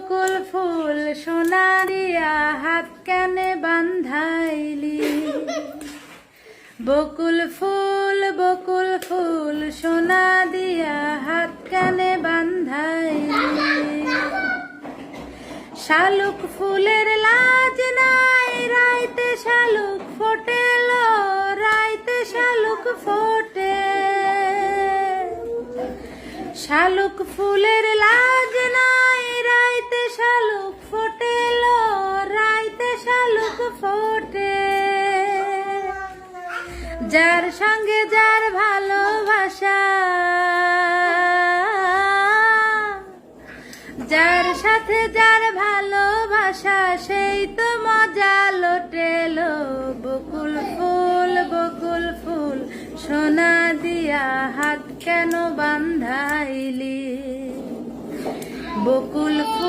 বকুল ফুল সোনা দিয়া হাত কেনে বান্ধাইলি। বকুল ফুল সোনা দিয়া হাত কেনে বান্ধাইলি। শালুক ফুলের লাজ নাই রাইতে শালুক ফোটেল, রাইতে শালুক ফোটে। শালুক ফুলের লাজ নাই রাইতে শালুক ফোটেল, রাইতে শালুক ফোটে। যার সঙ্গে যার ভালোবাসা, যার সাথে যার ভালোবাসা, সেই তো মজা লোটেলো। বকুল ফুল সোনা দিয়া হাত কেন বান্ধাইলি। বকুল